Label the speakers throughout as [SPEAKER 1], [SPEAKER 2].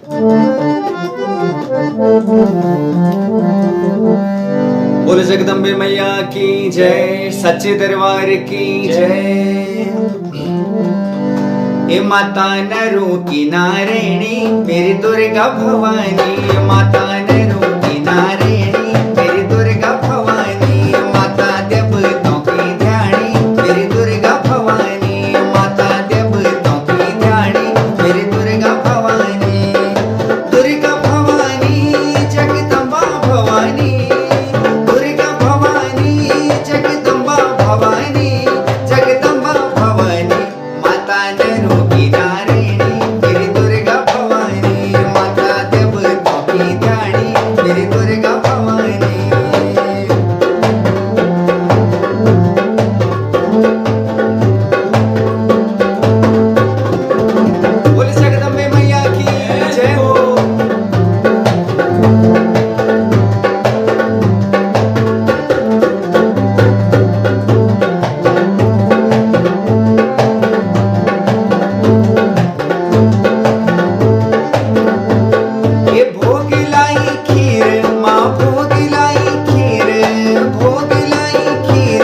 [SPEAKER 1] बोल जगदम्बे मैया की जय, सच्चे दरबार की जय। हे माता नरो की नारायणी मेरी दुर्गा भवानी, माता नरो की नारायणी मेरी दुर्गा भवानी, माता देवताओं की ध्यानी मेरी दुर्गा भवानी, माता देवताओं की ध्यानी मेरी दुर्गा भवानी। दुर्गा भवानी जगदम्बा भवानी, दुर्गा भवानी जगदम्बा भवानी, जगदम्बा भवानी माता नरो की नारायणी मेरी दुर्गा भवानी, माता देवताओं की ध्यानी मेरी दुर्गा भवानी। बोल जगदम्बे मैया की जय हो। ये भोग लाई खीर माँ, भोग लाई खीर, भोग लाई खीर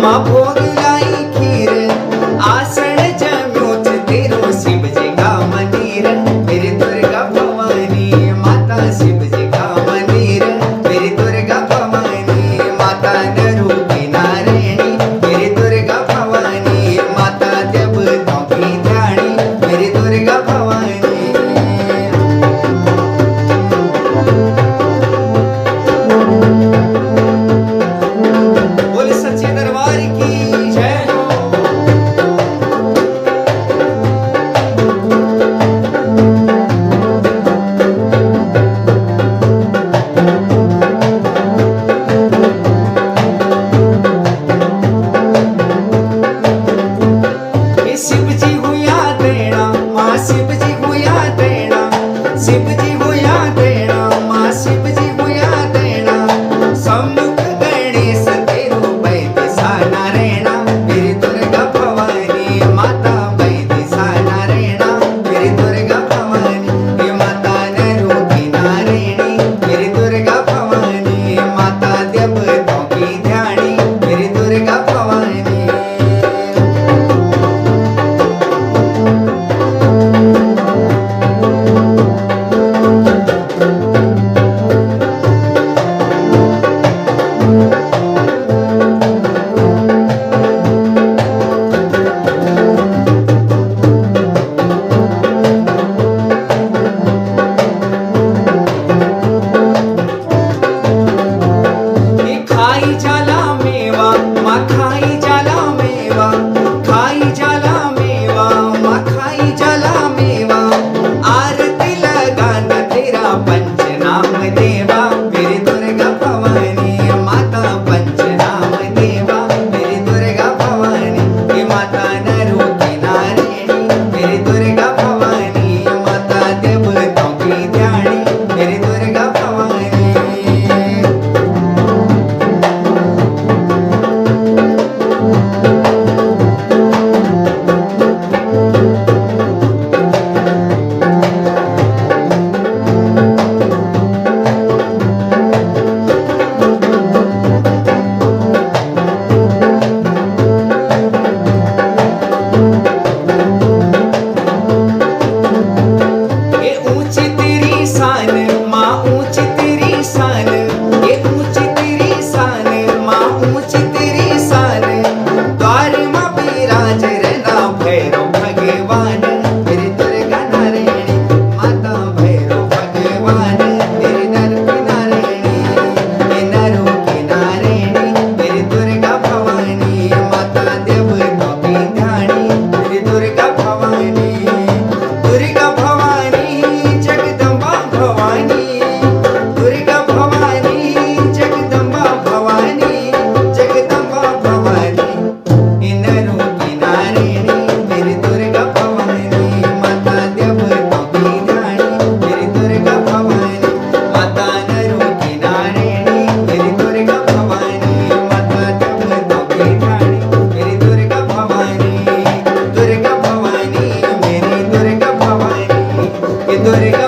[SPEAKER 1] माँ, भोग लाई खीर। आसन जम्योच तेरो शिव जी का मंदिर मेरी दुर्गा भवानी, माता शिव जी का मंदिर मेरी दुर्गा भवानी, माता नरो की नारायणी मेरी दुर्गा भवानी, माता देवताओं की ध्यानी मेरी दुर्गा भवानी। बोले सच्चे दरबार की जय हो। ये शिव जी को याद देना माँ, शिव जी को याद देना, शिव जी को याद देना माँ, शिव जी को याद देना। सम्मुख गणेश तेरो वैदिशा नारायणा मेरी दुर्गा भवानी, माता वैदिशा नारायणा मेरी दुर्गा भवानी, हे माता नरो की नारायणी मेरी दुर्गा भवानी, माता देवताओं की ध्यानी मेरी दुर्गा भवानी।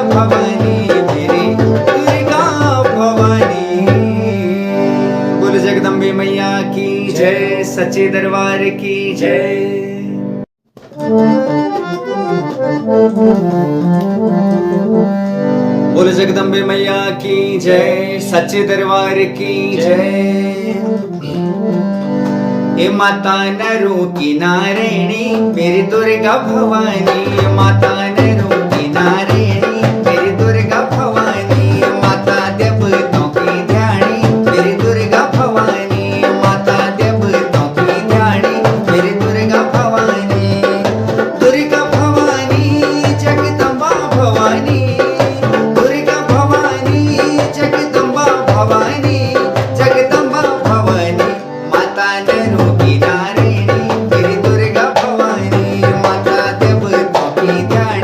[SPEAKER 1] भवानी मेरी दुर्गा भवानी। बोल जगदम्बे मैया की जय, सच्चे दरबार की जय। बोल जगदम्बे मैया की जय, सच्चे दरबार की जय। हे माता नरो की नारायणी मेरी दुर्गा भवानी, माता नरो की नारायणी मेरी दुर्गा भवानी, माता देवताओं की ध्यानी मेरी दुर्गा भवानी, माता देवताओं की ध्यानी मेरी दुर्गा भवानी। दुर्गा भवानी जगदम्बा भवानी, दुर्गा भवानी जगदम्बा भवानी, जगदम्बा भवानी माता नरो की नारायणी मेरी दुर्गा भवानी, माता देवताओं की ध्यानी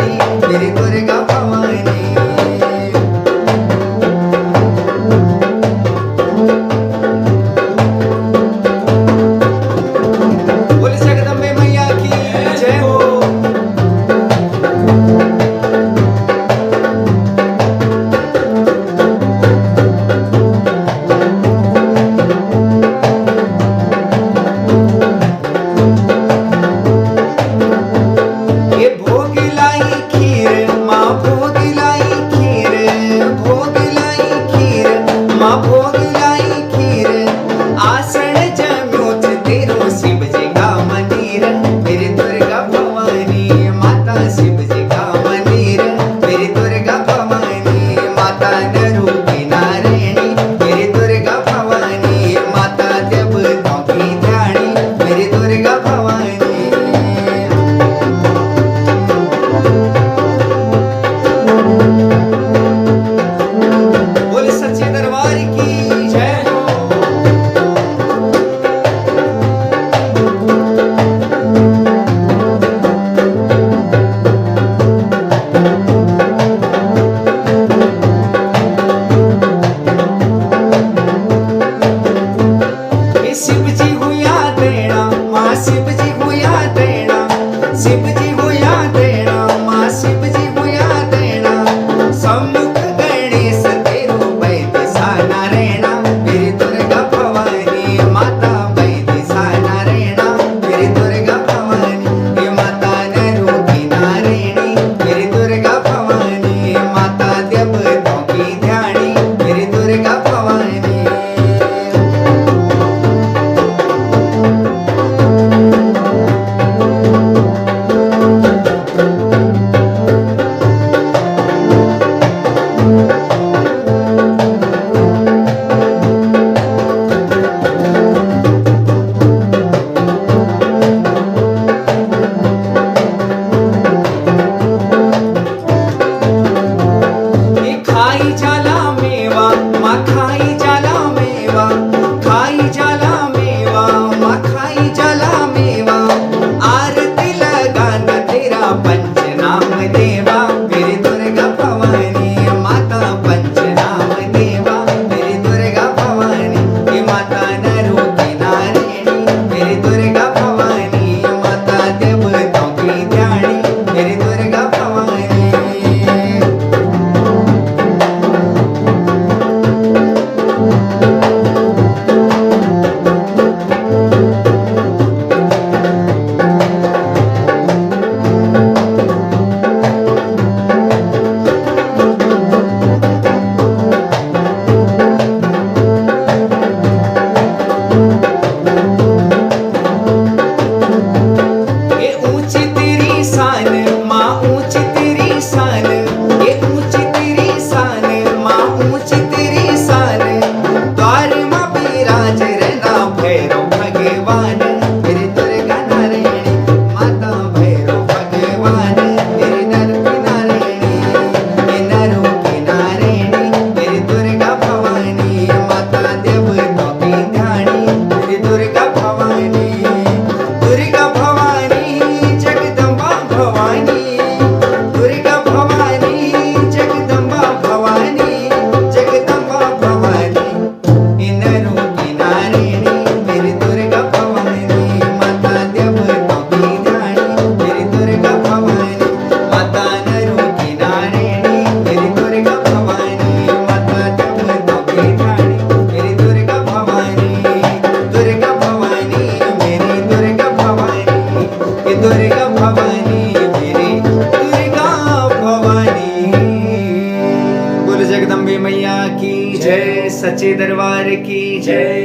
[SPEAKER 1] सच्चे दरबार की जय।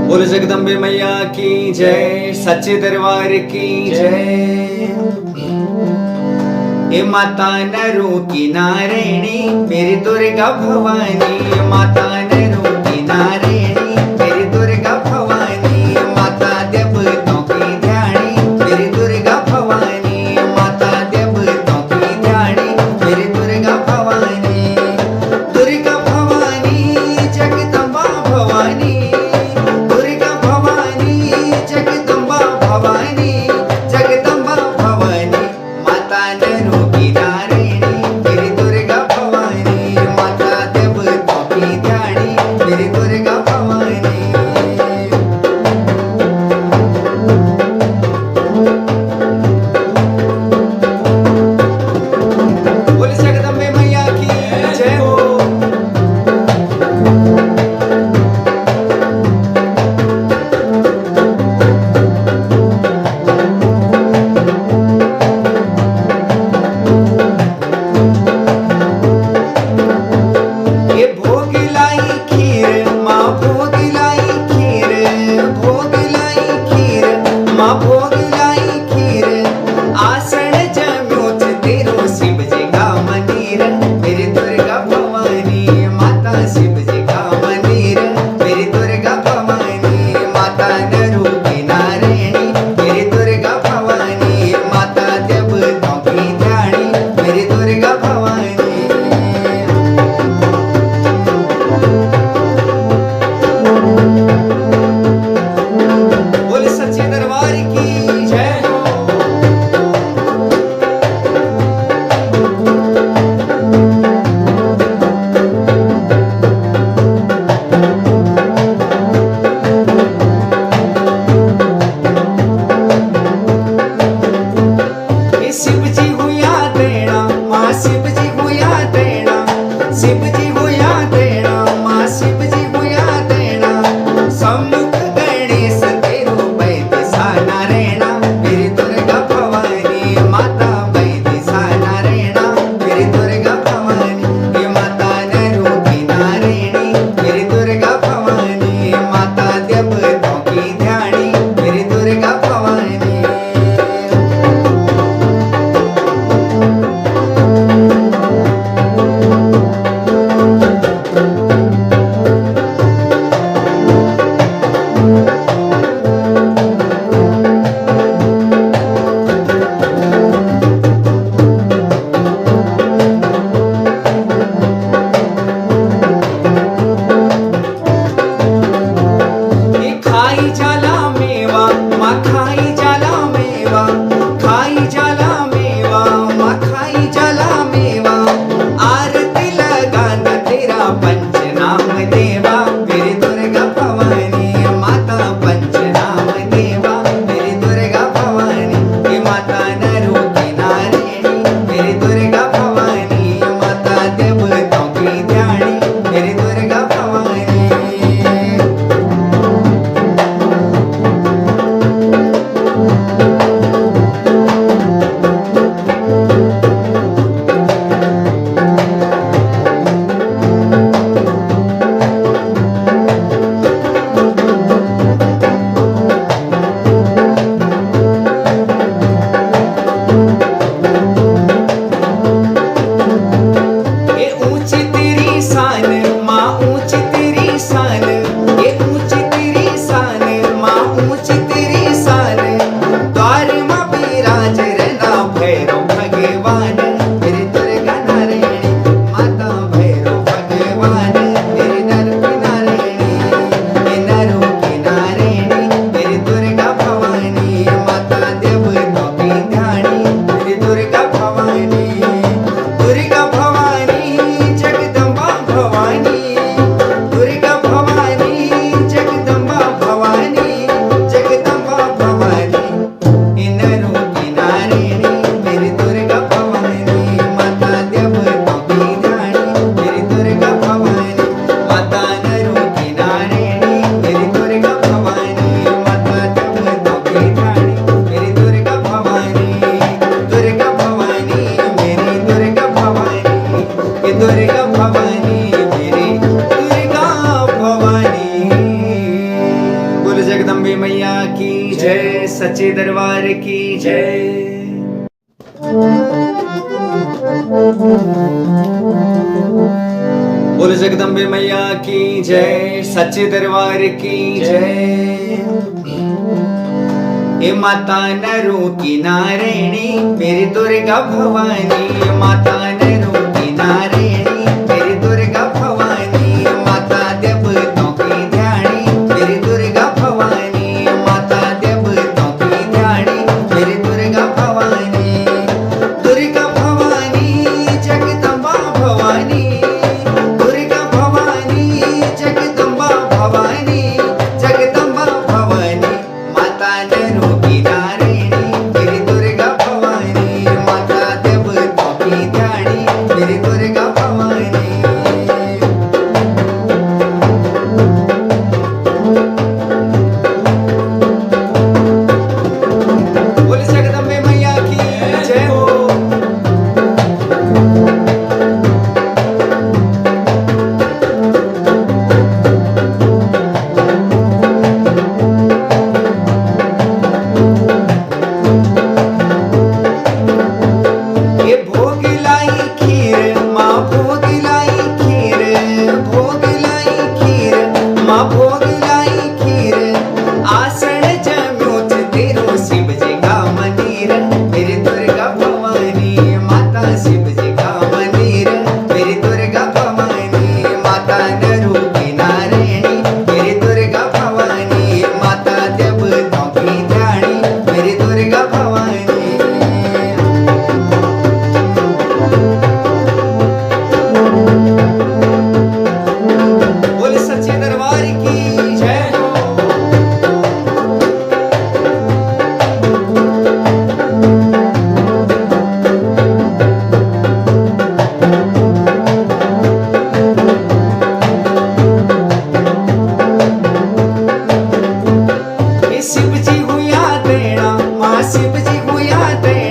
[SPEAKER 1] बोल जगदम्बे मैया की जय, सच्चे दरबार की जय। हे माता नरो की नारायणी मेरी दुर्गा भवानी, माता नरो की नारायणी मेरी दुर्गा भवानी, माता देवताओं की ध्यानी मेरी दुर्गा भवानी, माता देवताओं की ध्यानी मेरी दुर्गा भवानी। दुर्गा भवानी जगदम्बा भवानी, दुर्गा भवानी जगदम्बा भवानी, जगदम्बा भवानी माता नरो की नारायणी मेरी दुर्गा भवानी, माता देवताओं की ध्यानी मेरी दुर्गा भवानी। दरबार की जय। बोल जगदम्बे मैया की जय, सच्चे दरबार की जय। हे माता नरो की नारायणी मेरी दुर्गा भवानी, माता नरो की नारायणी मेरी दुर्गा भवानी, माता देवताओं की ध्यानी मेरी दुर्गा भवानी, माता देवताओं की ध्यानी मेरी दुर्गा भवानी। दुर्गा भवानी जगदम्बा भवानी, दुर्गा भवानी जगदम्बा भवानी, जगदम्बा भवानी माता नरो की नारायणी मेरी दुर्गा भवानी, माता देवताओं की ध्यानी मेरी दुर्गा भवानी। बोल जगदम्बे मैया की जय हो। ये भोग लाई खीर माँ भोग लाई खीर, भोग लाई खीर माँ भोग लाई खीर, आसन जम्योच तेरो शिव जी का मंदिर मेरी दुर्गा भवानी, माता शिव जी का मंदिर मेरी दुर्गा भवानी, माता नरो की नारायणी मेरी दुर्गा भवानी, माता देवताओं की ध्यानी मेरी दुर्गा भवानी। बोले सच्चे दरबार की जय हो। ये शिव जी हुआ देना, माँ शिव जी हुआ देना।